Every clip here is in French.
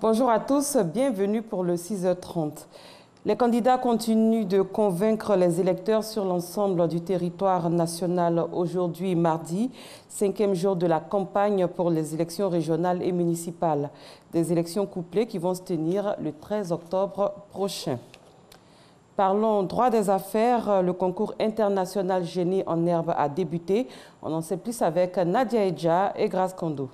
Bonjour à tous, bienvenue pour le 6h30. Les candidats continuent de convaincre les électeurs sur l'ensemble du territoire national aujourd'hui, mardi, 5e jour de la campagne pour les élections régionales et municipales. Des élections couplées qui vont se tenir le 13 octobre prochain. Parlons droit des affaires. Le concours international Génie en herbe a débuté. On en sait plus avec Nadia Edja et Grace Kondo.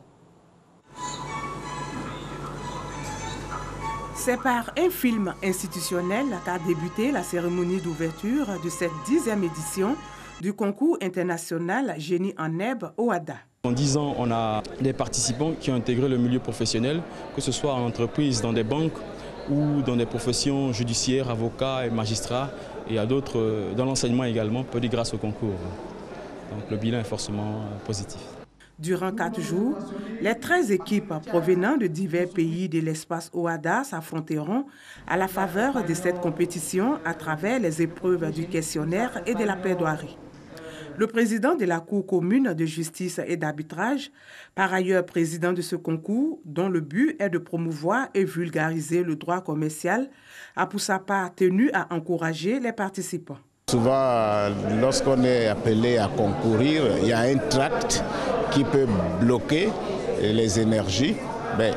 C'est par un film institutionnel qu'a débuté la cérémonie d'ouverture de cette 10e édition du concours international Génie en herbe OHADA. En 10 ans, on a des participants qui ont intégré le milieu professionnel, que ce soit en entreprise, dans des banques ou dans des professions judiciaires, avocats et magistrats, et à d'autres dans l'enseignement également, peut dire grâce au concours. Donc le bilan est forcément positif. Durant 4 jours, les 13 équipes provenant de divers pays de l'espace OHADA s'affronteront à la faveur de cette compétition à travers les épreuves du questionnaire et de la plaidoirie. Le président de la Cour commune de justice et d'arbitrage, par ailleurs président de ce concours, dont le but est de promouvoir et vulgariser le droit commercial, a pour sa part tenu à encourager les participants. Souvent, lorsqu'on est appelé à concourir, il y a un tract qui peut bloquer les énergies.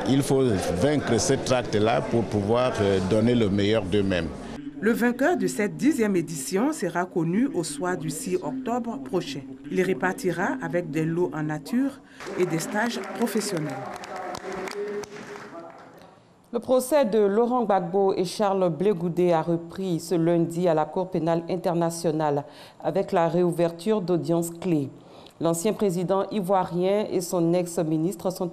Il faut vaincre ce tract-là pour pouvoir donner le meilleur d'eux-mêmes. Le vainqueur de cette 10e édition sera connu au soir du 6 octobre prochain. Il repartira avec des lots en nature et des stages professionnels. Le procès de Laurent Gbagbo et Charles Blé Goudé a repris ce lundi à la Cour pénale internationale avec la réouverture d'audiences clés. L'ancien président ivoirien et son ex-ministre sont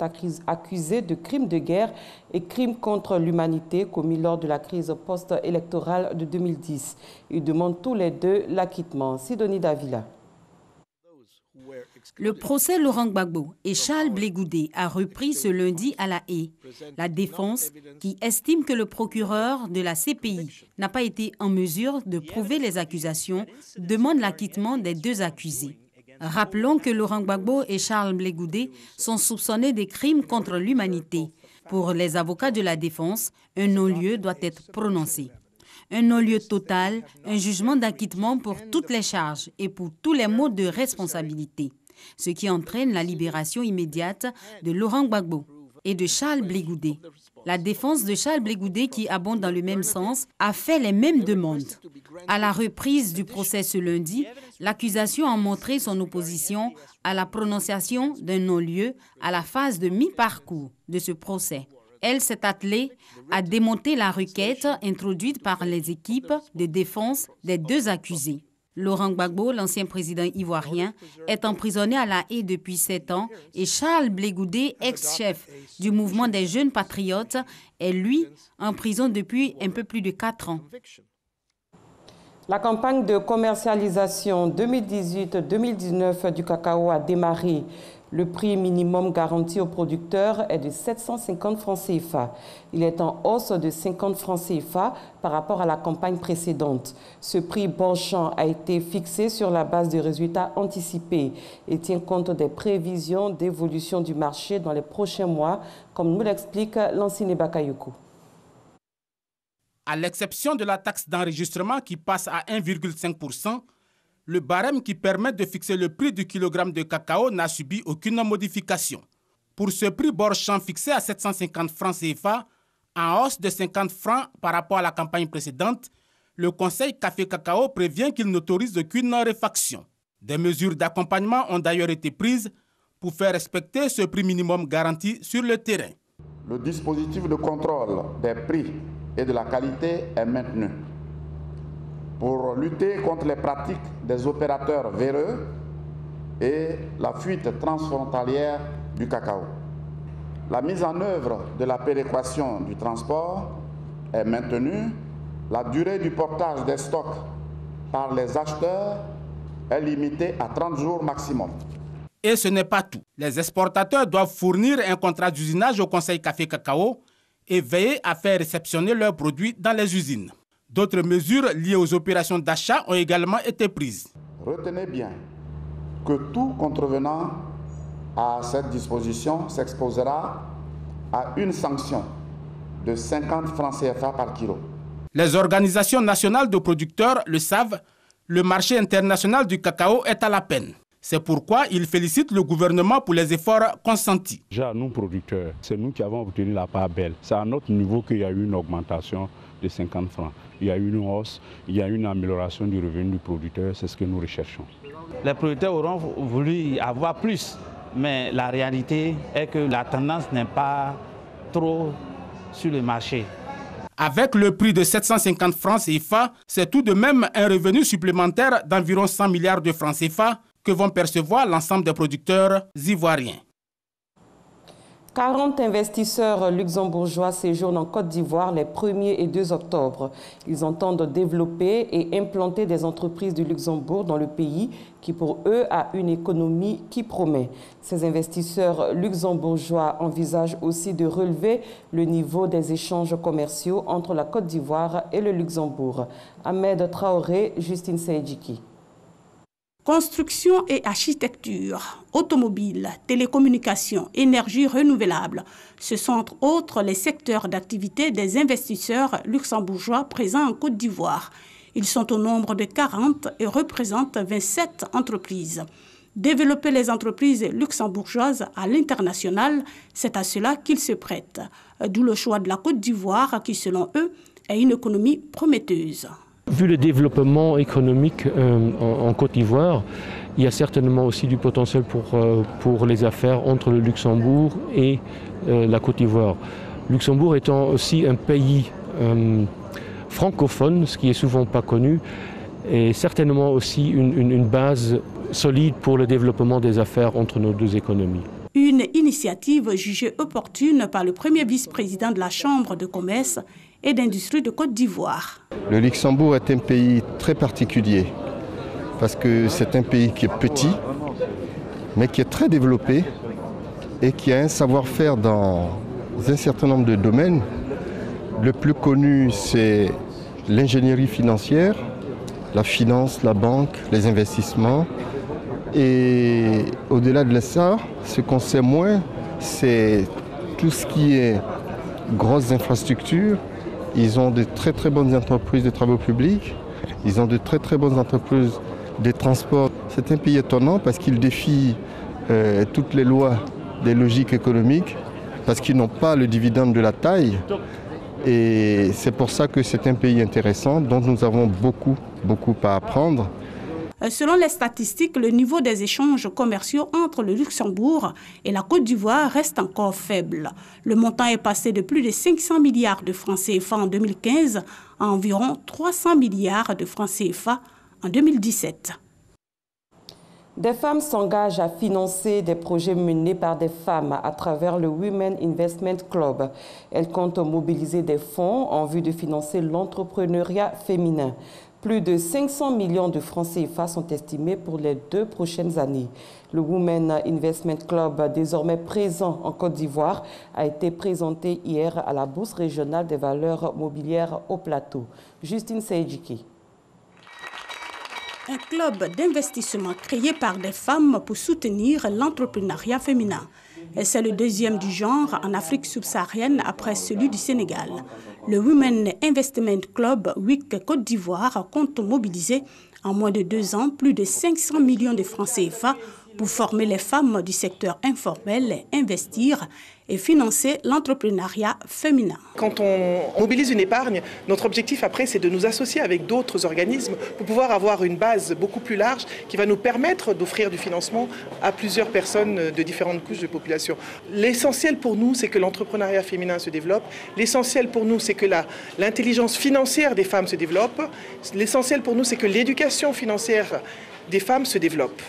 accusés de crimes de guerre et crimes contre l'humanité commis lors de la crise post-électorale de 2010. Ils demandent tous les deux l'acquittement. Sidonie Davila. Le procès Laurent Gbagbo et Charles Blé Goudé a repris ce lundi à La Haye. La défense, qui estime que le procureur de la CPI n'a pas été en mesure de prouver les accusations, demande l'acquittement des deux accusés. Rappelons que Laurent Gbagbo et Charles Blé Goudé sont soupçonnés des crimes contre l'humanité. Pour les avocats de la défense, un non-lieu doit être prononcé. Un non-lieu total, un jugement d'acquittement pour toutes les charges et pour tous les modes de responsabilité, ce qui entraîne la libération immédiate de Laurent Gbagbo et de Charles Blé Goudé. La défense de Charles Blé Goudé, qui abonde dans le même sens, a fait les mêmes demandes. À la reprise du procès ce lundi, l'accusation a montré son opposition à la prononciation d'un non-lieu à la phase de mi-parcours de ce procès. Elle s'est attelée à démonter la requête introduite par les équipes de défense des deux accusés. Laurent Gbagbo, l'ancien président ivoirien, est emprisonné à La Haye depuis 7 ans et Charles Blé Goudé, ex-chef du mouvement des jeunes patriotes, est lui en prison depuis un peu plus de 4 ans. La campagne de commercialisation 2018-2019 du cacao a démarré. Le prix minimum garanti aux producteurs est de 750 francs CFA. Il est en hausse de 50 francs CFA par rapport à la campagne précédente. Ce prix borchamp a été fixé sur la base de résultats anticipés et tient compte des prévisions d'évolution du marché dans les prochains mois, comme nous l'explique Lansine Bakayoko. À l'exception de la taxe d'enregistrement qui passe à 1,5%, le barème qui permet de fixer le prix du kilogramme de cacao n'a subi aucune modification. Pour ce prix borchamp fixé à 750 francs CFA, en hausse de 50 francs par rapport à la campagne précédente, le Conseil Café-Cacao prévient qu'il n'autorise aucune réfaction. Des mesures d'accompagnement ont d'ailleurs été prises pour faire respecter ce prix minimum garanti sur le terrain. Le dispositif de contrôle des prix et de la qualité est maintenu. Pour lutter contre les pratiques des opérateurs véreux et la fuite transfrontalière du cacao. La mise en œuvre de la péréquation du transport est maintenue. La durée du portage des stocks par les acheteurs est limitée à 30 jours maximum. Et ce n'est pas tout. Les exportateurs doivent fournir un contrat d'usinage au Conseil Café-Cacao et veiller à faire réceptionner leurs produits dans les usines. D'autres mesures liées aux opérations d'achat ont également été prises. Retenez bien que tout contrevenant à cette disposition s'exposera à une sanction de 50 francs CFA par kilo. Les organisations nationales de producteurs le savent, le marché international du cacao est à la peine. C'est pourquoi ils félicitent le gouvernement pour les efforts consentis. Déjà, nous producteurs, c'est nous qui avons obtenu la part belle. C'est à notre niveau qu'il y a eu une augmentation de 50 francs. Il y a eu une hausse, il y a eu une amélioration du revenu du producteur, c'est ce que nous recherchons. Les producteurs auront voulu avoir plus, mais la réalité est que la tendance n'est pas trop sur le marché. Avec le prix de 750 francs CFA, c'est tout de même un revenu supplémentaire d'environ 100 milliards de francs CFA que vont percevoir l'ensemble des producteurs ivoiriens. 40 investisseurs luxembourgeois séjournent en Côte d'Ivoire les 1er et 2 octobre. Ils entendent développer et implanter des entreprises du Luxembourg dans le pays qui, pour eux, a une économie qui promet. Ces investisseurs luxembourgeois envisagent aussi de relever le niveau des échanges commerciaux entre la Côte d'Ivoire et le Luxembourg. Ahmed Traoré, Justine Seydjiki. Construction et architecture, automobile, télécommunications, énergie renouvelable. Ce sont entre autres les secteurs d'activité des investisseurs luxembourgeois présents en Côte d'Ivoire. Ils sont au nombre de 40 et représentent 27 entreprises. Développer les entreprises luxembourgeoises à l'international, c'est à cela qu'ils se prêtent. D'où le choix de la Côte d'Ivoire qui, selon eux, est une économie prometteuse. Vu le développement économique en Côte d'Ivoire, il y a certainement aussi du potentiel pour les affaires entre le Luxembourg et la Côte d'Ivoire. Luxembourg étant aussi un pays francophone, ce qui est souvent pas connu, et certainement aussi une base solide pour le développement des affaires entre nos deux économies. Une initiative jugée opportune par le premier vice-président de la Chambre de commerce et d'industrie de Côte d'Ivoire. Le Luxembourg est un pays très particulier parce que c'est un pays qui est petit, mais qui est très développé et qui a un savoir-faire dans un certain nombre de domaines. Le plus connu, c'est l'ingénierie financière, la finance, la banque, les investissements. Et au-delà de ça, ce qu'on sait moins, c'est tout ce qui est grosses infrastructures. Ils ont de très très bonnes entreprises de travaux publics. Ils ont de très très bonnes entreprises de transport. C'est un pays étonnant parce qu'il défie toutes les lois des logiques économiques, parce qu'ils n'ont pas le dividende de la taille. Et c'est pour ça que c'est un pays intéressant dont nous avons beaucoup à apprendre. Selon les statistiques, le niveau des échanges commerciaux entre le Luxembourg et la Côte d'Ivoire reste encore faible. Le montant est passé de plus de 500 milliards de francs CFA en 2015 à environ 300 milliards de francs CFA en 2017. Des femmes s'engagent à financer des projets menés par des femmes à travers le Women Investment Club. Elles comptent mobiliser des fonds en vue de financer l'entrepreneuriat féminin. Plus de 500 millions de francs CFA sont estimés pour les 2 prochaines années. Le Women Investment Club, désormais présent en Côte d'Ivoire, a été présenté hier à la Bourse régionale des valeurs mobilières au Plateau. Justine Seydjiki. Un club d'investissement créé par des femmes pour soutenir l'entrepreneuriat féminin. C'est le deuxième du genre en Afrique subsaharienne après celui du Sénégal. Le Women Investment Club WIC Côte d'Ivoire compte mobiliser en moins de 2 ans plus de 500 millions de francs CFA pour former les femmes du secteur informel, investir et financer l'entrepreneuriat féminin. Quand on mobilise une épargne, notre objectif après c'est de nous associer avec d'autres organismes pour pouvoir avoir une base beaucoup plus large qui va nous permettre d'offrir du financement à plusieurs personnes de différentes couches de population. L'essentiel pour nous c'est que l'entrepreneuriat féminin se développe, l'essentiel pour nous c'est que l'intelligence financière des femmes se développe, l'essentiel pour nous c'est que l'éducation financière des femmes se développe.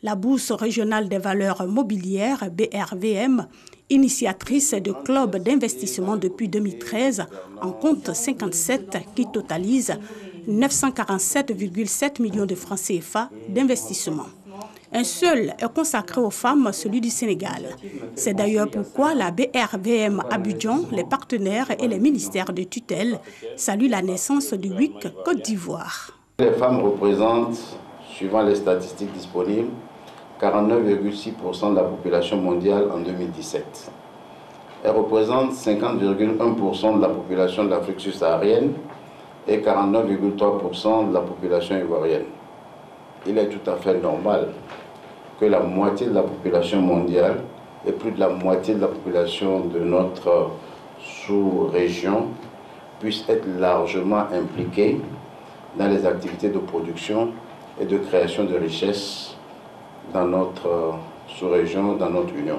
La Bourse régionale des valeurs mobilières, BRVM, initiatrice de clubs d'investissement depuis 2013, en compte 57 qui totalisent 947,7 millions de francs CFA d'investissement. Un seul est consacré aux femmes, celui du Sénégal. C'est d'ailleurs pourquoi la BRVM Abidjan, les partenaires et les ministères de tutelle saluent la naissance du WIC Côte d'Ivoire. Les femmes représentent, suivant les statistiques disponibles, 49,6% de la population mondiale en 2017. Elle représente 50,1% de la population de l'Afrique subsaharienne et 49,3% de la population ivoirienne. Il est tout à fait normal que la moitié de la population mondiale et plus de la moitié de la population de notre sous-région puissent être largement impliqués dans les activités de production et de création de richesses dans notre sous-région, dans notre Union.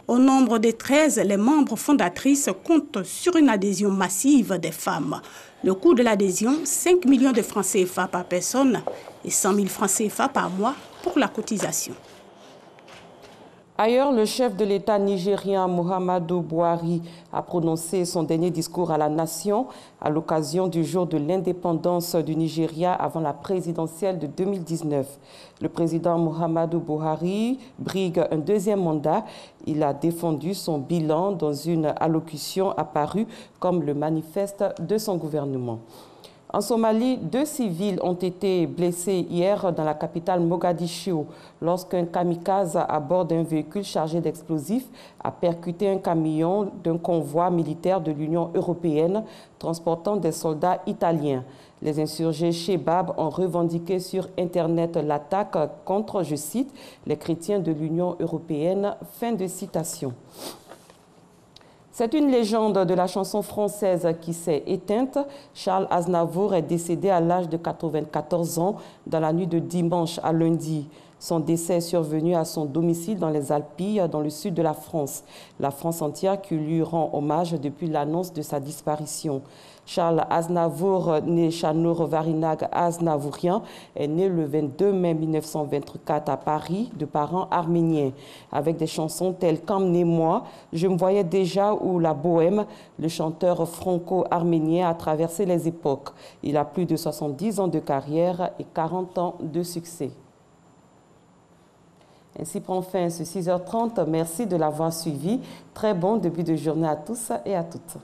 Au nombre des 13, les membres fondatrices comptent sur une adhésion massive des femmes. Le coût de l'adhésion, 5 millions de francs CFA par personne et 100 000 francs CFA par mois pour la cotisation. Ailleurs, le chef de l'État nigérien Muhammadu Buhari a prononcé son dernier discours à la nation à l'occasion du jour de l'indépendance du Nigeria avant la présidentielle de 2019. Le président Muhammadu Buhari brigue un deuxième mandat. Il a défendu son bilan dans une allocution apparue comme le manifeste de son gouvernement. En Somalie, 2 civils ont été blessés hier dans la capitale Mogadiscio lorsqu'un kamikaze à bord d'un véhicule chargé d'explosifs a percuté un camion d'un convoi militaire de l'Union européenne transportant des soldats italiens. Les insurgés Shebab ont revendiqué sur Internet l'attaque contre, je cite, les chrétiens de l'Union européenne. Fin de citation. C'est une légende de la chanson française qui s'est éteinte. Charles Aznavour est décédé à l'âge de 94 ans dans la nuit de dimanche à lundi. Son décès est survenu à son domicile dans les Alpilles, dans le sud de la France. La France entière qui lui rend hommage depuis l'annonce de sa disparition. Charles Aznavour, né Chanour Varinag Aznavourian, est né le 22 mai 1924 à Paris, de parents arméniens. Avec des chansons telles qu'Emmenez-moi, Je me voyais déjà ou La Bohème, le chanteur franco-arménien a traversé les époques. Il a plus de 70 ans de carrière et 40 ans de succès. Ainsi prend fin ce 6h30. Merci de l'avoir suivi. Très bon début de journée à tous et à toutes.